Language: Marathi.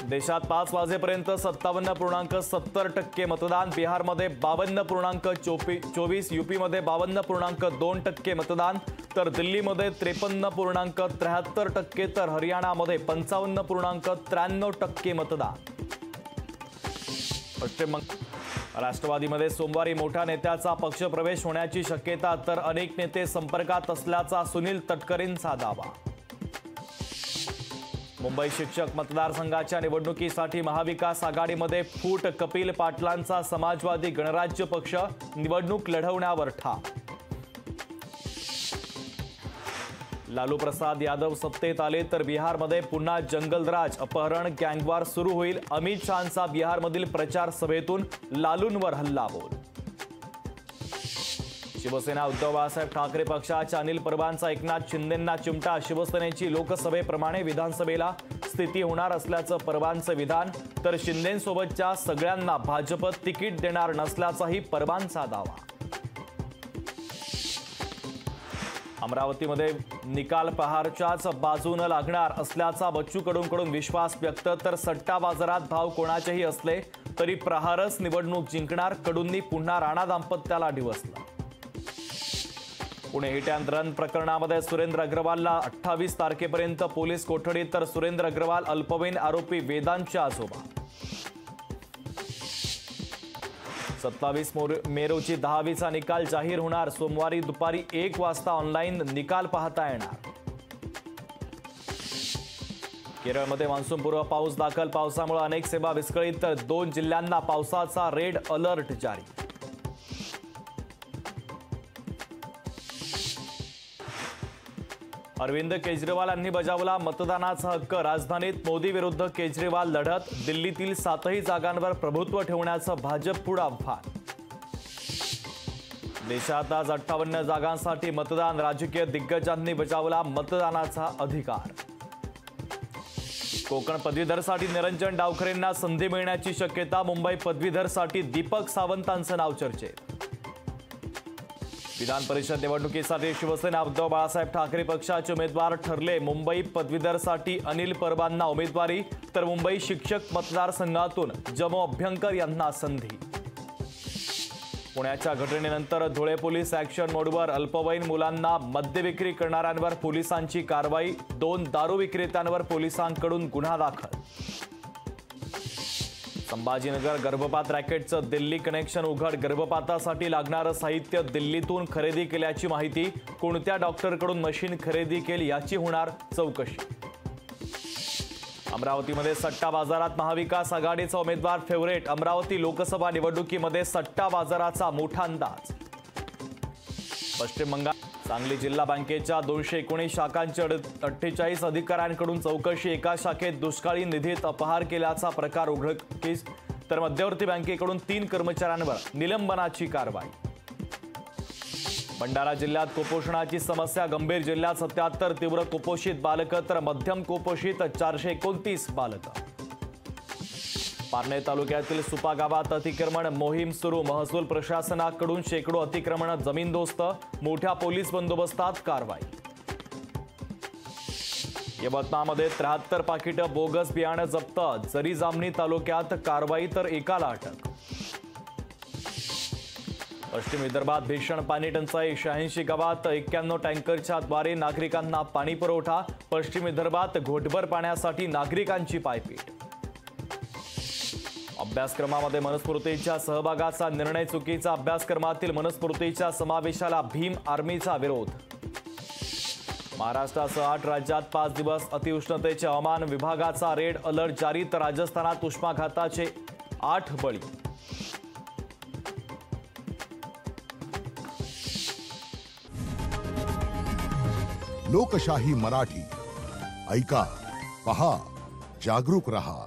देशात 5 वाजेपर्यंत 57.70% मतदान, बिहारमध्ये 52.24%, यूपीमध्ये 52.2% मतदान, तर दिल्लीमध्ये 53.73%, तर हरियाणामध्ये 55.93% मतदान। पश्चिम राष्ट्रवादीमध्ये सोमवारी मोठ्या नेत्याचा पक्षप्रवेश होण्याची शक्यता, तर अनेक नेते संपर्कात असल्याचा सुनील तटकरेंचा दावा। मुंबई शिक्षक मतदारसंघाच्या निवडणुकीसाठी महाविकास आघाडीमध्ये फूट, कपिल पाटलांचा समाजवादी गणराज्य पक्ष निवडणूक लढवण्यावर ठाम। लालू प्रसाद यादव सत्तेत आले तर बिहारमध्ये पुन्हा जंगलराज, अपहरण, गँगवॉर सुरू होईल। अमित शहांचा बिहारमधील प्रचार सभेतून लालूंवर हल्लाबोल। शिवसेना उद्धव बाळासाहेब ठाकरे पक्षाच्या अनिल परबांचा एकनाथ शिंदेंना चिमटा, शिवसेनेची लोकसभेप्रमाणे विधानसभेला स्थिती होणार असल्याचं परबांचं विधान, तर शिंदेंसोबतच्या सगळ्यांना भाजप तिकीट देणार नसल्याचाही परबांचा दावा। अमरावतीमध्ये निकाल प्रहारच्याच बाजूने लागणार असल्याचा बच्चू कडूंकडून विश्वास व्यक्त, तर सट्टा बाजारात भाव कोणाचेही असले तरी प्रहारच निवडणूक जिंकणार, कडूंनी पुन्हा राणा दाम्पत्याला डिवचलं। पुणे हिट अँड रन प्रकरणामध्ये सुरेंद्र अग्रवालला 28 तारखेपर्यंत पोलीस कोठडीत, तर सुरेंद्र अग्रवाल अल्पवयीन आरोपी वेदांतचे आजोबा। 27 मे रोजी 10वीचा निकाल जाहीर होणार, सोमवारी दुपारी 1 वाजता ऑनलाईन निकाल पाहता येणार। केरळमध्ये मान्सूनपूर्व पाऊस दाखल, पावसामुळे अनेक सेवा विस्कळीत, तर 2 जिल्ह्यांना पावसाचा रेड अलर्ट जारी। अरविंद केजरीवाल यांनी बजावला मतदानाचा हक्क, राजधानीत मोदी विरुद्ध केजरीवाल लढत, दिल्लीतील 7ही जागांवर प्रभुत्व ठेवण्याचं भाजप आव्हान। देशात आज 58 जागांसाठी मतदान, राजकीय दिग्गजांनी बजावला मतदानाचा अधिकार। कोकण पदवीधरसाठी निरंजन डावखरेंना संधी मिळण्याची शक्यता, मुंबई पदवीधरसाठी दीपक सावंतांचं नाव चर्चेत। विधान परिषद निवडणुकीसाठी शिवसेना उद्धव बाळासाहेब ठाकरे पक्षाचे उमेदवार ठरले, मुंबई पदवीधरसाठी अनिल परबांना उमेदवारी, तर मुंबई शिक्षक मतदारसंघातून जमो अभ्यंकर यांना संधी। पुण्याच्या घटनेनंतर धुळे पोलीस ॲक्शन मोडवर, अल्पवयीन मुलांना मद्य विक्री करणाऱ्यांवर पोलिसांची कारवाई, 2 दारू विक्रेत्यांवर पोलिसांकडून गुन्हा दाखल। संभाजीनगर गर्भपात रॅकेटचं दिल्ली कनेक्शन उघड, गर्भपातासाठी लागणारं साहित्य दिल्लीतून खरेदी केल्याची माहिती, कोणत्या डॉक्टरकडून मशीन खरेदी केली याची होणार चौकशी। अमरावतीमध्ये सट्टा बाजारात महाविकास आघाडीचा उमेदवार फेवरेट, अमरावती लोकसभा निवडणुकीमध्ये सट्टा बाजाराचा मोठा अंदाज। पश्चिम बंगाल सांगली जिल्हा बँकेच्या 219 शाखांच्या 48 अधिकाऱ्यांकडून चौकशी, एका शाखेत दुष्काळी निधीत अपहार केल्याचा प्रकार उघडकीस, तर मध्यवर्ती बँकेकडून 3 कर्मचाऱ्यांवर निलंबनाची कारवाई। भंडारा जिल्ह्यात कुपोषणाची समस्या गंभीर, जिल्ह्यात 77 तीव्र कुपोषित बालकं, तर मध्यम कुपोषित 429 बालकं। पारनेर तालुक्यातील सुपा गावात अतिक्रमण मोहीम सुरू, महसूल प्रशासनाकडून शेकडो अतिक्रमण जमीनदोस्त, मोठ्या पोलीस बंदोबस्तात कारवाई। यवतमाळमध्ये 73 पाकिटं बोगस बियाणं जप्त, जरी जामणी तालुक्यात कारवाई, तर एकाला अटक। पश्चिम विदर्भात भीषण पाणी टंचाई, 86 गावात 91 टँकरच्या द्वारे नागरिकांना पाणी पुरवठा, पश्चिम विदर्भात घोटभर पाण्यासाठी नागरिकांची पायपीट। अभ्यासक्रमामध्ये मनुस्मृतीच्या सहभागाचा निर्णय चुकीचा, अभ्यासक्रमातील मनुस्मृतीच्या समावेशाला भीम आर्मीचा विरोध। महाराष्ट्रासह 8 राज्यात 5 दिवस अतिउष्णतेचे हवामान विभागाचा रेड अलर्ट जारी, तर राजस्थानात उष्माघाताचे 8 बळी। लोकशाही मराठी ऐका, पहा, जागरूक रहा।